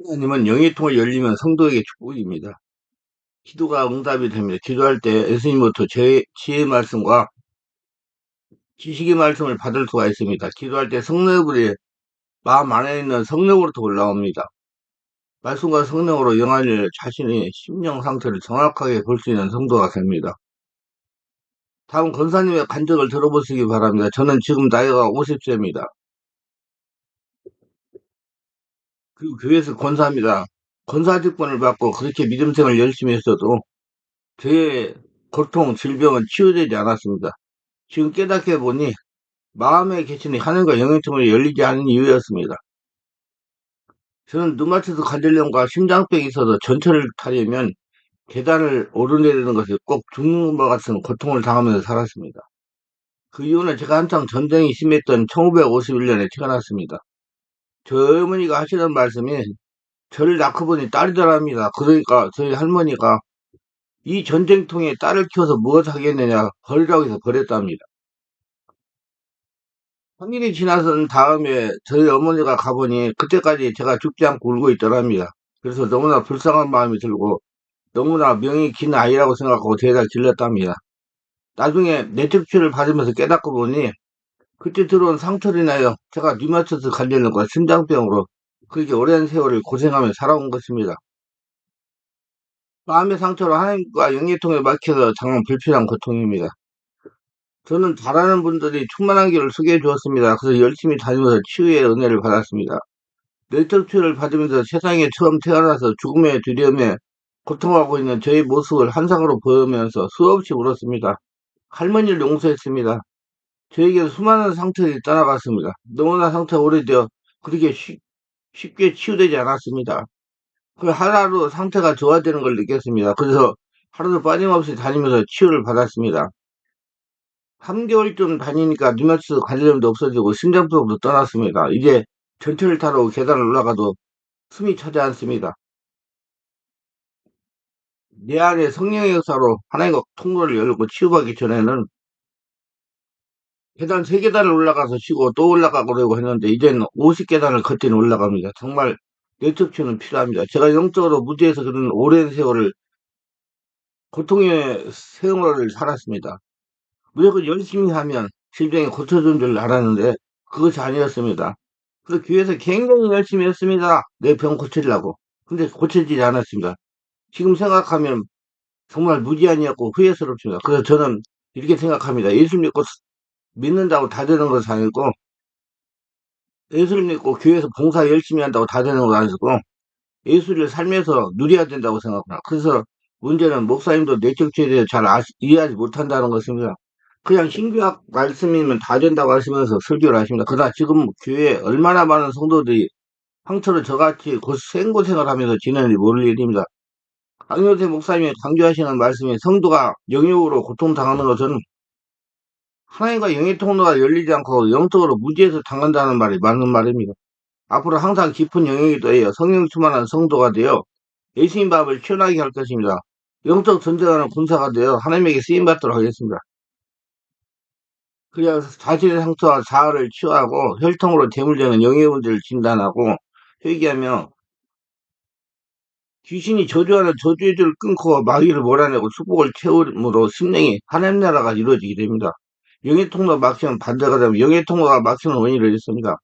하나님은 영의통을 열리면 성도에게 축복입니다. 기도가 응답이 됩니다. 기도할 때 예수님부터 지혜의 말씀과 지식의 말씀을 받을 수가 있습니다. 기도할 때 성령불이 마음 안에 있는 성령으로부터 올라옵니다. 말씀과 성령으로 영안을 자신의 심령 상태를 정확하게 볼 수 있는 성도가 됩니다. 다음 권사님의 간증을 들어보시기 바랍니다. 저는 지금 나이가 50세입니다. 그리고 교회에서 권사입니다. 권사 직분을 받고 그렇게 믿음생활 열심히 했어도 제 고통, 질병은 치유되지 않았습니다. 지금 깨닫게 보니 마음에 계시는 하늘과 영의 통을 열리지 않은 이유였습니다. 저는 눈맞춰서 관절염과 심장병이 있어서 전철을 타려면 계단을 오르내리는 것이 꼭 죽는 것 같은 고통을 당하면서 살았습니다. 그 이유는 제가 한창 전쟁이 심했던 1951년에 태어났습니다. 저희 어머니가 하시던 말씀이 저를 낳고 보니 딸이더랍니다. 그러니까 저희 할머니가 이 전쟁통에 딸을 키워서 무엇 하겠느냐 버리라고 해서 버렸답니다. 3일이 지나선 다음에 저희 어머니가 가보니 그때까지 제가 죽지 않고 울고 있더랍니다. 그래서 너무나 불쌍한 마음이 들고 너무나 명이 긴 아이라고 생각하고 대다 질렀답니다. 나중에 뇌척추를 받으면서 깨닫고 보니 그때 들어온 상처를 인하여 제가 류마티스 관절염과 심장병으로 그렇게 오랜 세월을 고생하며 살아온 것입니다. 마음의 상처로 하나님과 영계통에 막혀서 정말 불필요한 고통입니다. 저는 잘하는 분들이 충만한 길을 소개해 주었습니다. 그래서 열심히 다니면서 치유의 은혜를 받았습니다. 뇌척추를 받으면서 세상에 처음 태어나서 죽음의 두려움에 고통하고 있는 저의 모습을 환상으로 보이면서 수없이 울었습니다. 할머니를 용서했습니다. 저에게 수많은 상처들이 떠나갔습니다. 너무나 상처가 오래되어 그렇게 쉽게 치유되지 않았습니다. 그 하루하루 상태가 좋아지는 걸 느꼈습니다. 그래서 하루도 빠짐없이 다니면서 치유를 받았습니다. 3개월쯤 다니니까 류마티스 관절염도 없어지고 심장병도 떠났습니다. 이제 전철을 타러 계단을 올라가도 숨이 차지 않습니다. 내 안에 성령의 역사로 하나님과 통로를 열고 치유받기 전에는 계단 3계단을 올라가서 쉬고 또 올라가고 그러고 했는데 이제는 50계단을 걷지는 올라갑니다. 정말 뇌척추는 필요합니다. 제가 영적으로 무지해서 그런 오랜 세월을 고통의 생활을 살았습니다. 무조건 열심히 하면 질병이 고쳐진 줄 알았는데 그것이 아니었습니다. 그래서 교회에서 굉장히 열심히 했습니다. 내 병 고치려고. 근데 고쳐지지 않았습니다. 지금 생각하면 정말 무지한이었고 후회스럽습니다. 그래서 저는 이렇게 생각합니다. 예수 믿는다고 다 되는 것은 아니고 예수를 믿고 교회에서 봉사 열심히 한다고 다 되는 건 아니고 예수를 살면서 누려야 된다고 생각합니다. 그래서 문제는 목사님도 뇌척추에 대해 잘 이해하지 못한다는 것입니다. 그냥 신규학 말씀이면 다 된다고 하시면서 설교를 하십니다. 그러나 지금 교회에 얼마나 많은 성도들이 상처를 저같이 생고생을 하면서 지내는지 모를 일입니다. 강요세 목사님이 강조하시는 말씀이 성도가 영역으로 고통당하는 것은 하나님과 영의 통로가 열리지 않고 영적으로 무지해서 당한다는 말이 맞는 말입니다. 앞으로 항상 깊은 영역이 더해요. 성령 충만한 성도가 되어 예수님 밥을 시원하게 할 것입니다. 영적 전쟁하는 군사가 되어 하나님에게 쓰임받도록 하겠습니다. 그래서 자신의 상처와 자아를 치유하고 혈통으로 재물되는 영의 문제를 진단하고 회개하며 귀신이 저주하는 저주의 줄을 끊고 마귀를 몰아내고 축복을 채우므로 심령이 하나님 나라가 이루어지게 됩니다. 영의 통로가 막히면 반대가 되면 영의 통로가 막히는 원인을 있습니다.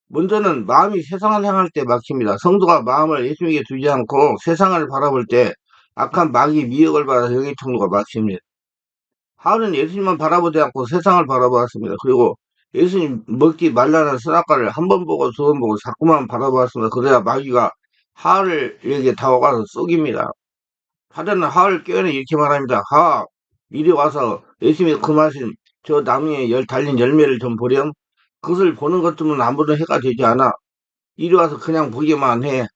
먼저는 마음이 세상을 향할 때 막힙니다. 성도가 마음을 예수님께 두지 않고 세상을 바라볼 때 악한 마귀 미혹을 받아 영의 통로가 막힙니다. 하울은 예수님만 바라보지 않고 세상을 바라보았습니다. 그리고 예수님 먹지 말라는 선악과를 한 번 보고 두 번 보고 자꾸만 바라보았습니다. 그래야 마귀가 하울에게 다가가서 쏘깁니다. 사자는 하울을 깨어내 이렇게 말합니다. 이리 와서 예수님이 금하신 저 나무에 달린 열매를 좀 보렴. 그것을 보는 것쯤은 아무런 해가 되지 않아. 이리 와서 그냥 보기만 해.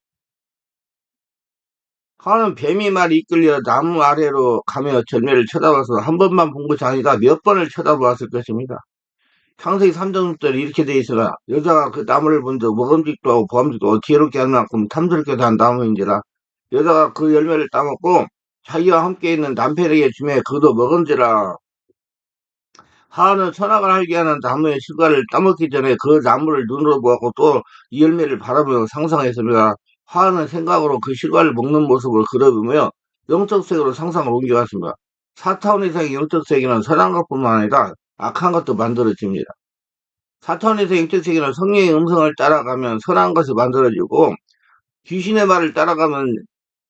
하울은 뱀이 말이 이끌려 나무 아래로 가며 열매를 쳐다봐서 한 번만 본 것이 아니라 몇 번을 쳐다보았을 것입니다. 창세기 3장절에 이렇게 되어 있으나 여자가 그 나무를 본즉 먹음직도 하고 보암직도 하고 지혜롭게 할 만큼 탐스럽게도 한 나무인지라 여자가 그 열매를 따먹고 자기와 함께 있는 남편에게 주매 그도 먹은지라. 하나는 선악을 알게 하는 나무의 실과를 따먹기 전에 그 나무를 눈으로 보았고 또 이 열매를 바라보며 상상했습니다. 화하는 생각으로 그 실과를 먹는 모습을 그려보며 영적 세계로 상상을 옮겨갔습니다. 4차원 이상의 영적 세계는 선한 것뿐만 아니라 악한 것도 만들어집니다. 4차원 이상의 영적 세계는 성령의 음성을 따라가면 선한 것이 만들어지고 귀신의 말을 따라가면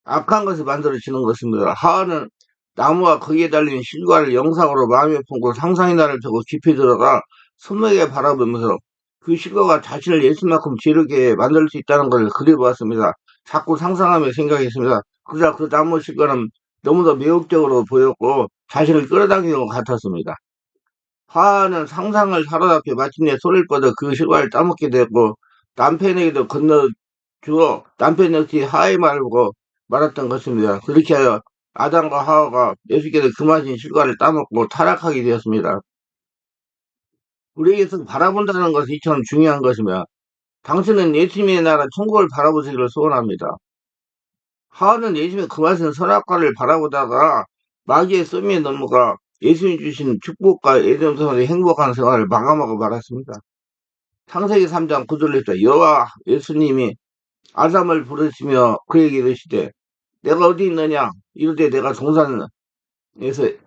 악한 것이 만들어지는 것입니다. 하하는 나무와 거기에 달린 실과를 영상으로 마음에 품고 상상의 나를 펴고 깊이 들어가 선명하게 바라보면서 그 실과가 자신을 예수만큼 지르게 만들 수 있다는 것을 그려보았습니다. 자꾸 상상하며 생각했습니다. 그러자 그 나무 실과는 너무도 매혹적으로 보였고 자신을 끌어당기는 것 같았습니다. 하하는 상상을 사로잡혀 마침내 손을 뻗어 그 실과를 따먹게 되었고 남편에게도 건너주어 남편 역시 하하의 말을 보고 말았던 것입니다. 그렇게 하여 아담과 하와가 예수께서 금하신 실과를 따먹고 타락하게 되었습니다. 우리에게서 바라본다는 것이 이처럼 중요한 것이며 당신은 예수님의 나라 천국을 바라보시기를 소원합니다. 하와는 예수님의 금하신 선악과를 바라보다가 마귀의 썸미에 넘어가 예수님 주신 축복과 에덴성의 행복한 생활을 마감하고 말았습니다. 창세기 3장 9절에 있다. 여호와 예수님이 아담을 부르시며 그에게 이르시되 내가 어디 있느냐 이르되 내가 동산에서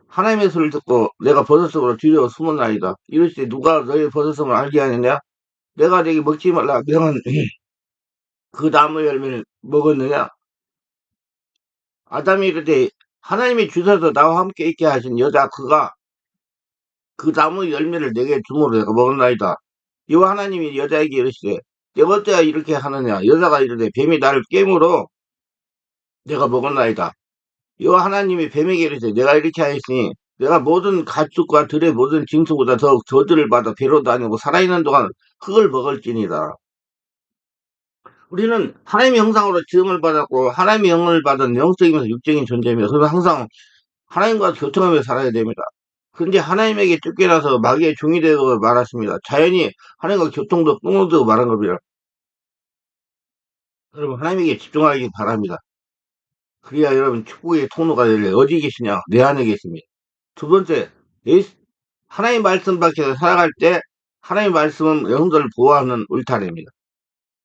하나님의 소리를 듣고 내가 버섯으로 뒤려 숨었나이다. 이르시되 누가 너의 버섯음을 알게 하느냐 내가 내게 먹지 말라 명한 그 나무 열매를 먹었느냐. 아담이 이르되 하나님이 주셔서 나와 함께 있게 하신 여자 그가 그 나무 열매를 내게 주므로 내가 먹었나이다. 여호와 하나님이 여자에게 이르시되 내가 어때야 이렇게 하느냐. 여자가 이르되 뱀이 나를 깨물어 내가 먹었나이다. 여호와 하나님이 뱀에게 이르시되 내가 이렇게 하였으니 내가 모든 가축과 들의 모든 짐승보다 더 저주를 받아 배로 다니고 살아있는 동안 흙을 먹을지니라. 우리는 하나님의 형상으로 지음을 받았고 하나님의 영을 받은 영적이면서 육적인 존재입니다. 그래서 항상 하나님과 교통하며 살아야 됩니다. 그런데 하나님에게 쫓겨나서 마귀의 종이 되고 말았습니다. 자연히 하나님과 교통도 끊어지고 말한 겁니다. 여러분 하나님에게 집중하기 바랍니다. 그래야 여러분 축복의 통로가 열려요. 어디 계시냐? 내 안에 계십니다. 두 번째, 하나님 말씀 밖에서 살아갈 때 하나님 말씀은 영혼들을 보호하는 울타리입니다.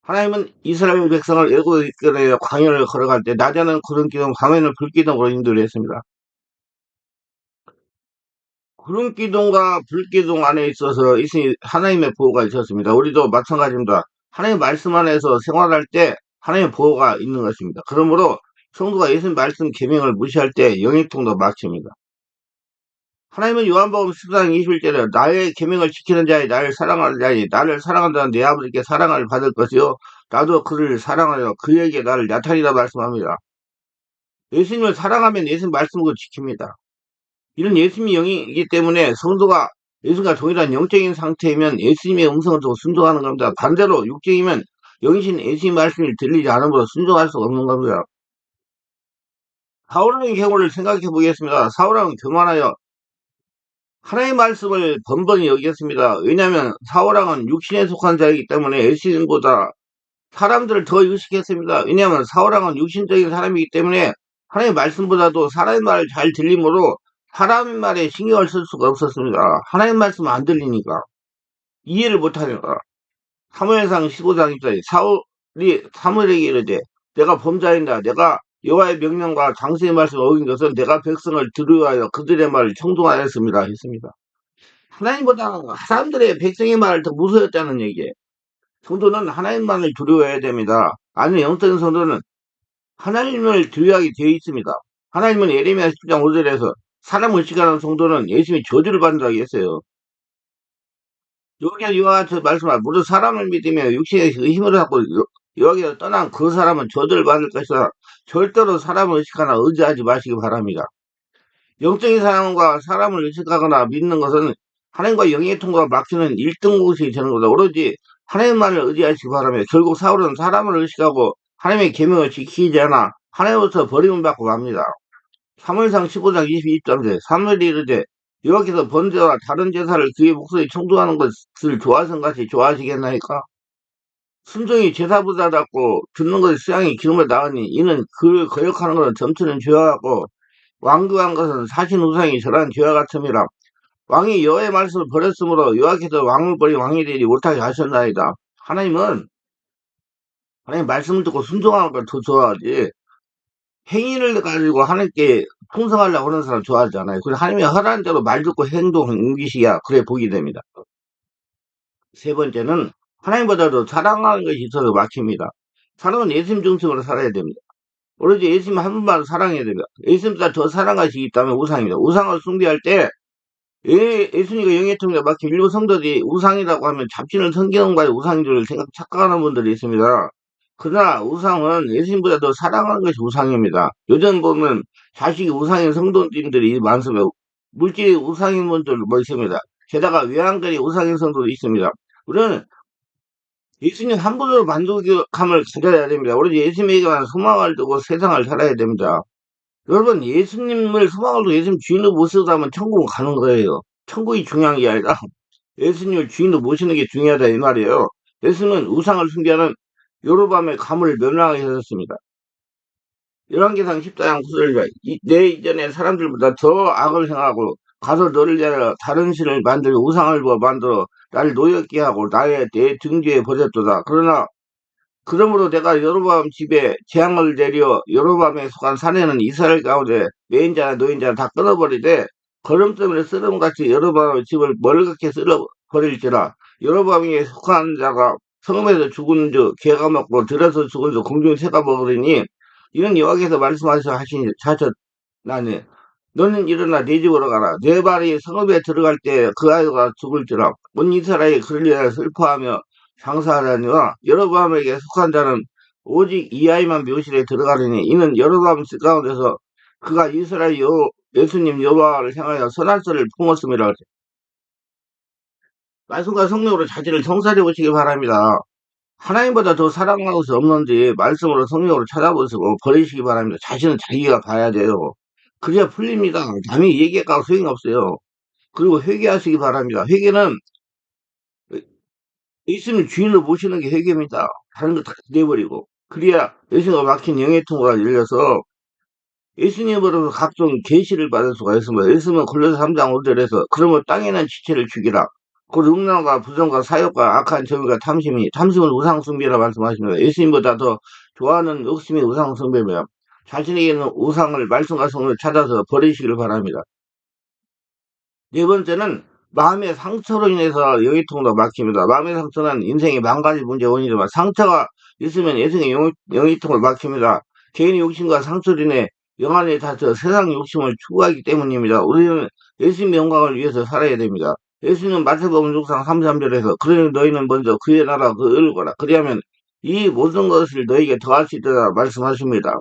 하나님은 이스라엘 백성을 애굽에 이끌어 광야를 걸어갈 때 낮에는 구름기둥, 밤에는 불기둥으로 인도했습니다. 구름기둥과 불기둥 안에 있어서 하나님의 보호가 있었습니다. 우리도 마찬가지입니다. 하나님 말씀 안에서 생활할 때 하나님의 보호가 있는 것입니다. 그러므로 성도가 예수님 말씀 계명을 무시할 때 영역통도 막힙니다. 하나님은 요한복음 14장 21절에 나의 계명을 지키는 자의 나를 사랑하는 자의 나를 사랑한다는 내 아버지께 사랑을 받을 것이요 나도 그를 사랑하여 그에게 나를 나타내라 말씀합니다. 예수님을 사랑하면 예수님 말씀을 지킵니다. 이런 예수님이 영이기 때문에 성도가 예수님과 동일한 영적인 상태이면 예수님의 음성을 듣고 순종하는 겁니다. 반대로 육적이면 영이신 예수님 말씀이 들리지 않으므로 순종할 수가 없는 겁니다. 사울왕의 경우를 생각해 보겠습니다. 사울왕은 교만하여 하나님의 말씀을 번번이 여겼습니다. 왜냐하면 사울왕은 육신에 속한 자이기 때문에 예수님보다 사람들을 더 의식했습니다. 왜냐하면 사울왕은 육신적인 사람이기 때문에 하나님의 말씀보다도 사람의 말을 잘 들림으로 사람의 말에 신경을 쓸 수가 없었습니다. 하나님의 말씀은 안 들리니까 이해를 못하니까. 사무엘상 15장 1절에 사울이 사무엘에게 이르되 내가 범자인다. 내가 여호와의 명령과 장세의 말씀을 어긴 것은 내가 백성을 두려워하여 그들의 말을 청종하였습니다. 했습니다. 하나님보다 사람들의 백성의 말을 더 무서웠다는 얘기예요. 성도는 하나님만을 두려워해야 됩니다. 아니 영적인 성도는 하나님을 두려워하게 되어 있습니다. 하나님은 예레미야 10장 5절에서 사람 의식하는 성도는 예수님이 저주를 받는다고 했어요. 여기에 이와 같이 말씀하 무릇 사람을 믿으며 육신의 힘을 갖고 여기에 떠난 그 사람은 저주를 받을 것이다. 절대로 사람을 의식하나 의지하지 마시기 바랍니다. 영적인 사람과 사람을 의식하거나 믿는 것은 하나님과 영의 통과가 막히는 1등것이 되는 것보다 오로지 하나님만을 의지하시기 바라며 결국 사울은 사람을 의식하고 하나님의 계명을 지키지 않아 하나님으로부터 버림을 받고 맙니다. 사무엘상 15장 22절에 사무엘이 이르되 여호와께서 번제와 다른 제사를 그의 목소리 청도하는 것을 좋아하신 같이 좋아하시겠나이까? 순종이 제사보다 낫고 듣는 것이 수양이 기름을 나으니 이는 그를 거역하는 것은 점치는 죄와 같고 완고한 것은 사신 우상이 절한 죄와 같음이라. 왕이 여호와의 말씀을 버렸으므로 여호와께서 왕을 버린 왕이 되지 못하게 하셨나이다. 하나님은 하나님 말씀을 듣고 순종하는 걸 더 좋아하지. 행위를 가지고 하나님께 충성하려고 하는 사람 좋아하지 않아요. 그래서 하나님이 허락한 대로 말 듣고 행동 옮기시야 그래 복이 됩니다. 세 번째는 하나님보다도 사랑하는 것이 있어서 막힙니다. 사랑은 예수님 중심으로 살아야 됩니다. 오로지 예수님 한 분만 사랑해야 됩니다. 예수님보다 더 사랑하시기 때문에 우상입니다. 우상을 숭배할 때 예수님과 영예통에 막힌 일부 성도들이 우상이라고 하면 잡지는 성경과의 우상인 줄 착각하는 분들이 있습니다. 그러나 우상은 예수님보다 더 사랑하는 것이 우상입니다. 요즘 보면 자식이 우상인 성도님들이 많습니다. 물질이 우상인 분들 뭐 있습니다. 게다가 외양간이 우상인 성도도 있습니다. 우리는 예수님 한 분으로 만족함을 가져야 됩니다. 오로지 예수님에게만 소망을 두고 세상을 살아야 됩니다. 여러분, 예수님을 소망을 두고 예수님 주인으로 모시고자면 천국은 가는 거예요. 천국이 중요한 게 아니라 예수님을 주인으로 모시는 게 중요하다 이 말이에요. 예수님은 우상을 숭배하는 여로밤의 가문을 멸망하게 하셨습니다. 열왕기상 14장 9절 내 이전에 사람들보다 더 악을 행하고 가서 너를 위하여 다른 신을 만들고 우상을 만들어 나를 노엽게 하고 내 등뒤에 버렸도다. 그러므로 내가 여로보암 집에 재앙을 내려 여로보암에 속한 사내는 이스라엘 가운데 메인자나 노인자나 다 끊어버리되 거름 때문에 쓰름같이 여로보암의 집을 멀갛게 쓸어버릴지라. 여로보암에 속한 자가 성읍에서 죽은 즉 개가 먹고 들에서 죽은 즉 공중에 새가 먹으리니 이는 여호와께서 하셨나니 너는 일어나 네 집으로 가라. 네 발이 성읍에 들어갈 때 그 아이가 죽을지라. 온 이스라엘이 그를 위하여 슬퍼하며 장사하려니와 여로보암에게 속한 자는 오직 이 아이만 묘실에 들어가리니 이는 여로보암 집 가운데서 그가 이스라엘 예수님 여호와를 향하여 선한 썰을 품었음이라. 말씀과 성령으로 자신을 성찰해 보시기 바랍니다. 하나님보다 더 사랑하는 것이 없는지 말씀으로 성령으로 찾아보시고 버리시기 바랍니다. 자신은 자기가 봐야 돼요. 그래야 풀립니다. 남이 얘기할까 소용이 없어요. 그리고 회개하시기 바랍니다. 회개는 예수님 주인으로 모시는 게 회개입니다. 다른 거 다 내버리고. 그래야 예수님과 막힌 영의 통로가 열려서 예수님으로서 각종 계시를 받을 수가 있습니다. 예수님은 골로새 3장 5절에서 그러면 땅에 는 지체를 죽이라. 그 음란과 부정과 사욕과 악한 정의가 탐심은 우상숭배라 말씀하십니다. 예수님보다 더 좋아하는 욕심이 우상숭배며 자신에게 있는 우상을 말씀과 성을 찾아서 버리시길 바랍니다. 네 번째는 마음의 상처로 인해서 영이통로가 막힙니다. 마음의 상처는 인생의 만 가지 문제 원인이지만 상처가 있으면 인생의 영이통로 막힙니다. 개인의 욕심과 상처로 인해 영안에 닫혀 세상 욕심을 추구하기 때문입니다. 우리는 예수님의 영광을 위해서 살아야 됩니다. 예수님은 마태복음 6장 33절에서 그러니 너희는 먼저 그의 나라 그 의를 거라. 그리하면 이 모든 것을 너희에게 더할 수 있다 말씀하십니다.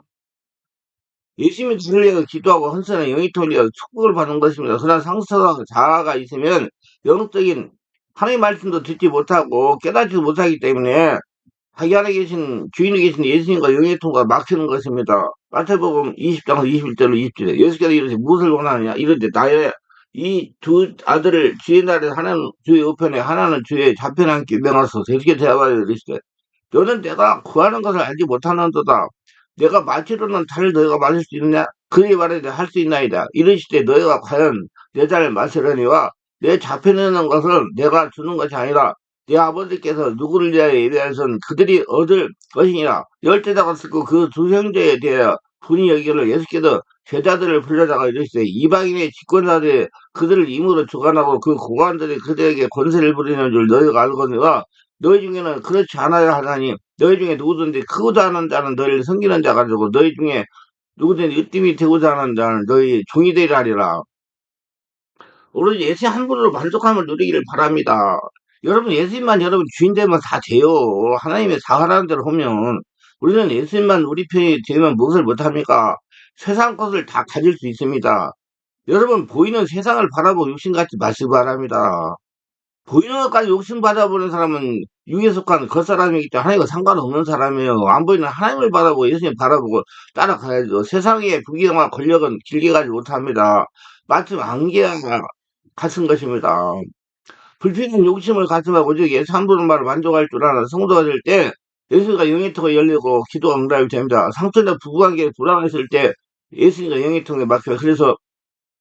예수님이 주를 위하여 기도하고 헌신하는 영이통을 위하여 축복을 받는 것입니다. 그러나 상처가 자아가 있으면 영적인 하나님의 말씀도 듣지 못하고 깨닫지 못하기 때문에 자기 안에 계신 주인에 계신 예수님과 영의통과 막히는 것입니다. 마태복음 20장 21절로 20절에 예수께서 이르시되 무엇을 원하느냐 이르되 나의 이 두 아들을 주의 나라에 하나는 주의 우편에 하나는 주의 좌편에 함께 명하소서. 예수께 대하여 이르시되 너는 내가 구하는 것을 알지 못하는도다. 내가 마치로는 달을 너희가 마실 수 있느냐? 그에 말하되 할 수 있나이다. 이르시되 너희가 과연 내 잔을 마시려니와 내 잡혀내는 것은 내가 주는 것이 아니라 내 아버지께서 누구를 위하여 예배하선 그들이 얻을 것이니라. 열제자가 쓰고 그 두 형제에 대하여 분이 여기를 예수께서 제자들을 불러다가 이르시되 이방인의 집권자들이 그들을 임으로 주관하고 그 고관들이 그들에게 권세를 부리는 줄 너희가 알거니와 너희 중에는 그렇지 않아야 하나니 너희 중에 누구든지 크고자 하는 자는 너희를 섬기는 자가 되고 너희 중에 누구든지 으뜸이 되고자 하는 자는 너희 종이 되리라 하리라. 오로지 예수님 한 분으로 만족함을 누리기를 바랍니다. 여러분 예수님만 여러분 주인 되면 다 돼요. 하나님의 사하라는 대로 하면 우리는 예수님만 우리 편이 되면 무엇을 못합니까? 세상 것을 다 가질 수 있습니다. 여러분 보이는 세상을 바라보고 욕심 갖지 마시기 바랍니다. 보이는 것까지 욕심 받아보는 사람은 육에 속한 겉사람이기 때문에 하나님과 상관없는 사람이에요. 안 보이는 하나님을 바라보고 예수님 바라보고 따라가야죠. 세상의 부귀영화 권력은 길게 가지 못합니다. 마침 안개와 같은 것입니다. 불필요한 욕심을 가슴하고 오직 예수 한 분의 말을 만족할 줄 아는 성도가 될 때 예수가 영의통에 열리고 기도가 응답이 됩니다. 상처나 부부관계에 불안했을 때 예수님과 영의통에 막혀요. 그래서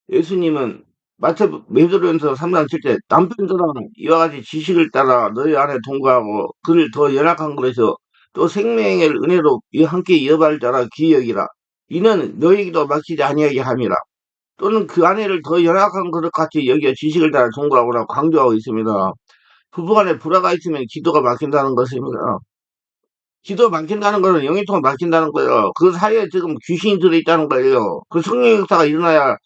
예수님은 베드로전서 3장 7절 남편들아 이와 같이 지식을 따라 너희 안에 동거하고 그를 더 연약한 것에서 또 생명의 은혜로 함께 이어발자라 기여기라. 이는 너희에게도 막히지 아니하게 함이라. 또는 그 아내를 더 연약한 것 같이 여겨 지식을 따라 종구하고라 강조하고 있습니다. 부부간에 불화가 있으면 기도가 막힌다는 것입니다. 기도 막힌다는 것은 영이통을 막힌다는 거예요. 그 사이에 지금 귀신이 들어있다는 거예요. 그 성령 역사가 일어나야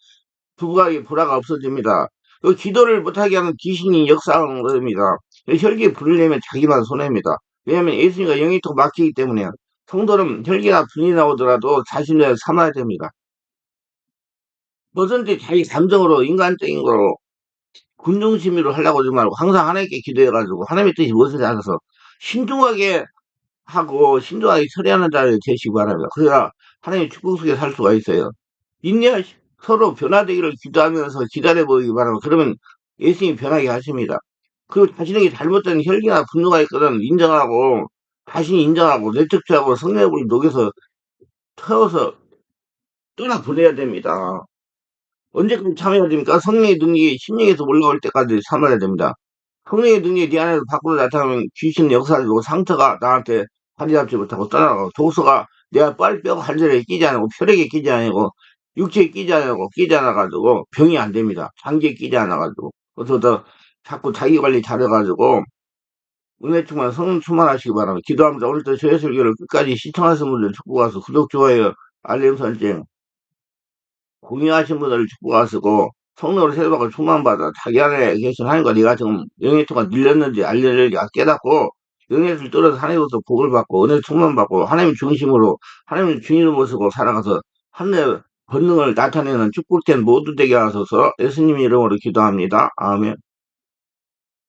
부부간의 불화가 없어집니다. 그 기도를 못하게 하는 귀신이 역사하는 겁니다. 혈기 부르려면 자기만 손해입니다. 왜냐하면 예수님과 영이통 막히기 때문에 성도는 혈기나 분이 나오더라도 자신을 삼아야 됩니다. 뭐든지 자기 감정으로 인간적인 거로 군중심의로 하려고 하지 말고 항상 하나님께 기도해가지고 하나님의 뜻이 무엇인지 알아서 신중하게 하고 신중하게 처리하는 자를 되시기 바랍니다. 그래야 하나님의 축복 속에 살 수가 있어요. 인내 서로 변화되기를 기도하면서 기다려보기 바랍니다. 그러면 예수님이 변하게 하십니다. 그리고 자신에게 잘못된 혈기나 분노가 있거든 인정하고 자신이 인정하고 내척취하고 성령을 녹여서 태워서 떠나 보내야 됩니다. 언제까지 참아야 됩니까? 성령의 능력이 심령에서 올라올 때까지 참아야 됩니다. 성령의 능력이 네 안에서 밖으로 나타나면 귀신 역사되고 상처가 나한테 자리 잡지 못하고 떠나가고 독소가 내가 빨뼈가 관절에 끼지 않고 혈액에 끼지 않고 육체에 끼지 않아가지고 병이 안 됩니다. 장기에 끼지 않아가지고. 그래서 더 자꾸 자기 관리 잘해가지고 은혜 충만 성령 충만하시기 바랍니다. 기도합니다. 오늘도 저의 설교를 끝까지 시청하신 분들 축복하소 구독, 좋아요, 알림 설정 공유하신 분들을 축복하시고 성령으로 세례받고 충만받아 자기 안에 계신 하나님과 네가 지금 영의 통가 밀렸는지 알려는지 깨닫고 영의를 떨어서 하나님으로서 복을 받고 은혜 충만받고 하나님 중심으로 하나님을 주인으로 모시고 살아가서 하늘의 권능을 나타내는 축복된 모두 되게 하소서 예수님 이름으로 기도합니다. 아멘.